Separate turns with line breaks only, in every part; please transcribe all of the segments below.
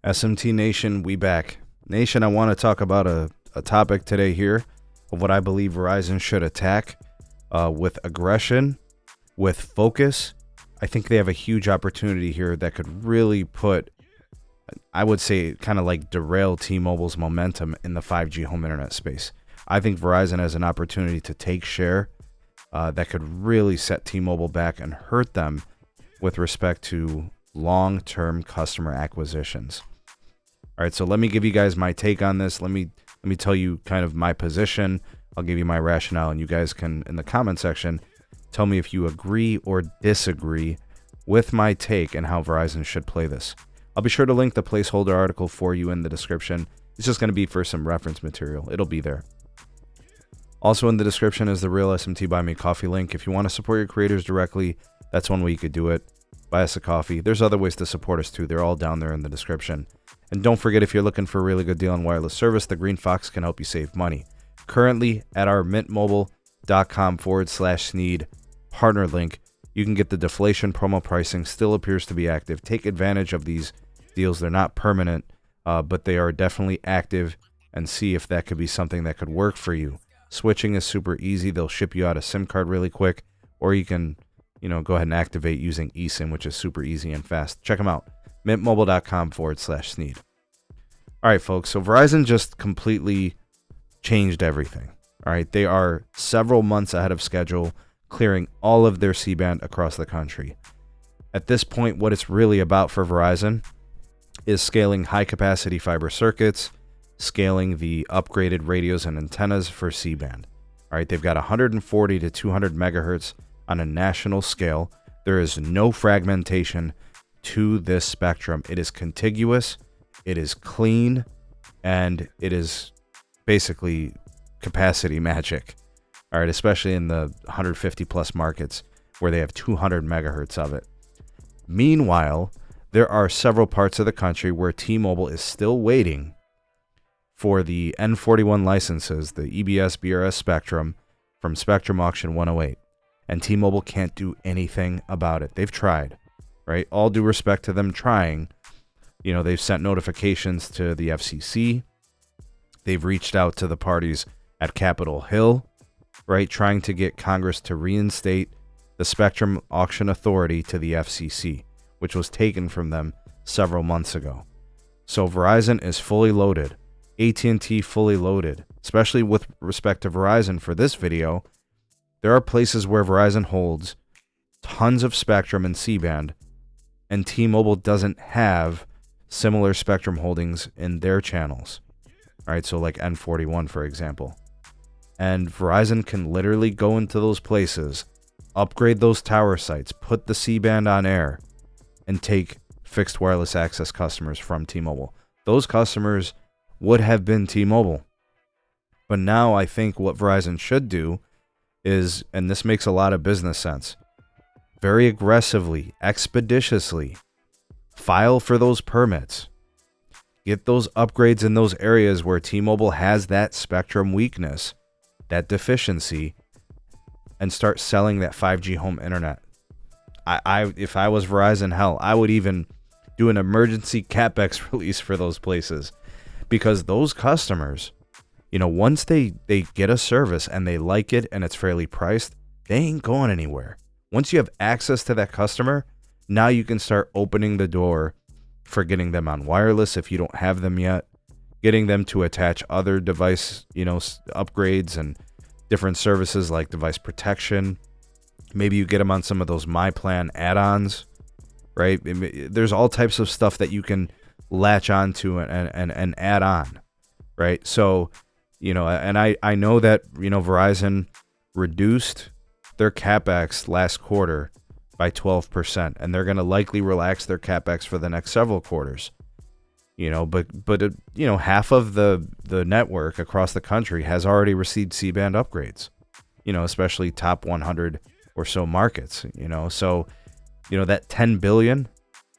SMT Nation, we back. Nation, I want to talk about a topic today here of what I believe Verizon should attack with aggression, with focus. I think they have a huge opportunity here that could really put, I would say, kind of like derail T-Mobile's momentum in the 5G home internet space. I think Verizon has an opportunity to take share that could really set T-Mobile back and hurt them with respect to long-term customer acquisitions. All right, so let me give you guys my take on this. Let me tell you kind of my position. I'll give you my rationale, and you guys can, in the comment section, tell me if you agree or disagree with my take and how Verizon should play this. I'll be sure to link the placeholder article for you in the description. It's just going to be for some reference material. It'll be there. Also in the description is the Real SMT Buy Me Coffee link. If you want to support your creators directly, that's one way you could do it. Buy us a coffee. There's other ways to support us too. They're all down there in the description. And don't forget, if you're looking for a really good deal on wireless service, the Green Fox can help you save money. Currently at our mintmobile.com/Sneed partner link, you can get the deflation promo pricing. Still appears to be active. Take advantage of these deals. They're not permanent, but they are definitely active, and see if that could be something that could work for you. Switching is super easy. They'll ship you out a SIM card really quick, or you can, go ahead and activate using eSIM, which is super easy and fast. Check them out. mintmobile.com/Sneed. All right, folks. So Verizon just completely changed everything. All right. They are several months ahead of schedule, clearing all of their C-band across the country. At this point, what it's really about for Verizon is scaling high-capacity fiber circuits, scaling the upgraded radios and antennas for C-band. All right. They've got 140 to 200 megahertz on a national scale. There is no fragmentation to this spectrum. It is contiguous, it is clean, and it is basically capacity magic. All right, especially in the 150 plus markets where they have 200 megahertz of it. Meanwhile, there are several parts of the country where T-Mobile is still waiting for the N41 licenses, the EBS BRS spectrum from Spectrum Auction 108. And T-Mobile can't do anything about it. They've tried. Right? All due respect to them trying. They've sent notifications to the FCC. They've reached out to the parties at Capitol Hill, right? Trying to get Congress to reinstate the Spectrum Auction Authority to the FCC, which was taken from them several months ago. So Verizon is fully loaded. AT&T fully loaded. Especially with respect to Verizon for this video, there are places where Verizon holds tons of spectrum and C-band, and T-Mobile doesn't have similar spectrum holdings in their channels. All right, so like N41, for example. And Verizon can literally go into those places, upgrade those tower sites, put the C-band on air, and take fixed wireless access customers from T-Mobile. Those customers would have been T-Mobile. But now I think what Verizon should do is, and this makes a lot of business sense, very aggressively, expeditiously, file for those permits. Get those upgrades in those areas where T-Mobile has that spectrum weakness, that deficiency, and start selling that 5G home internet. If I was Verizon, hell, I would even do an emergency CapEx release for those places. Because those customers, once they get a service and they like it and it's fairly priced, they ain't going anywhere. Once you have access to that customer, now you can start opening the door for getting them on wireless if you don't have them yet, getting them to attach other device, upgrades and different services like device protection. Maybe you get them on some of those My Plan add-ons, right? There's all types of stuff that you can latch onto and add on, right? So, and I know that, Verizon reduced their CapEx last quarter by 12%, and they're going to likely relax their CapEx for the next several quarters. But half of the network across the country has already received C-band upgrades, especially top 100 or so markets, so, that 10 billion,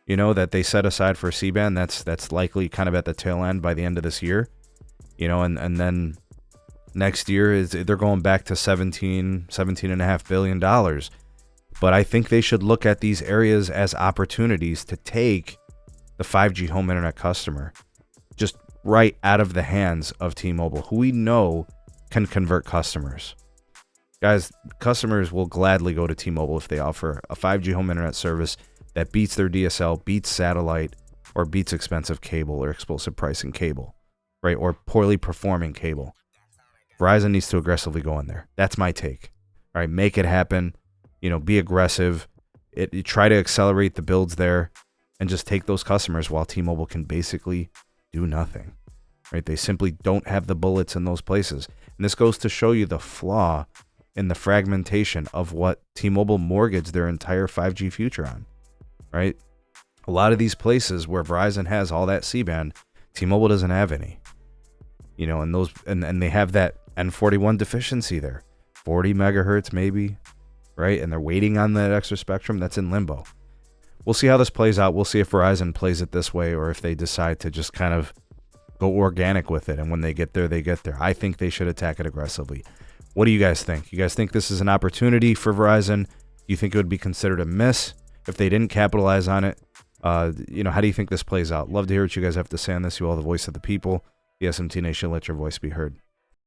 that they set aside for C-band, that's likely kind of at the tail end by the end of this year, and then next year they're going back to $17.5 billion. But I think they should look at these areas as opportunities to take the 5G home internet customer just right out of the hands of T-Mobile, who we know can convert customers. Guys, customers will gladly go to T-Mobile if they offer a 5G home internet service that beats their DSL, beats satellite, or beats expensive cable or explosive pricing cable, right? Or poorly performing cable. Verizon needs to aggressively go in there. That's my take. All right, make it happen. Be aggressive. You try to accelerate the builds there and just take those customers while T-Mobile can basically do nothing, right? They simply don't have the bullets in those places. And this goes to show you the flaw in the fragmentation of what T-Mobile mortgaged their entire 5G future on, right? A lot of these places where Verizon has all that C-band, T-Mobile doesn't have any, and they have that N41 deficiency there, 40 megahertz maybe, right? And they're waiting on that extra spectrum that's in limbo. We'll see how this plays out. We'll see if Verizon plays it this way or if they decide to just kind of go organic with it. And when they get there, they get there. I think they should attack it aggressively. What do you guys think? You guys think this is an opportunity for Verizon? Do you think it would be considered a miss if they didn't capitalize on it? How do you think this plays out? Love to hear what you guys have to say on this. You all the voice of the people. The SMT Nation, let your voice be heard.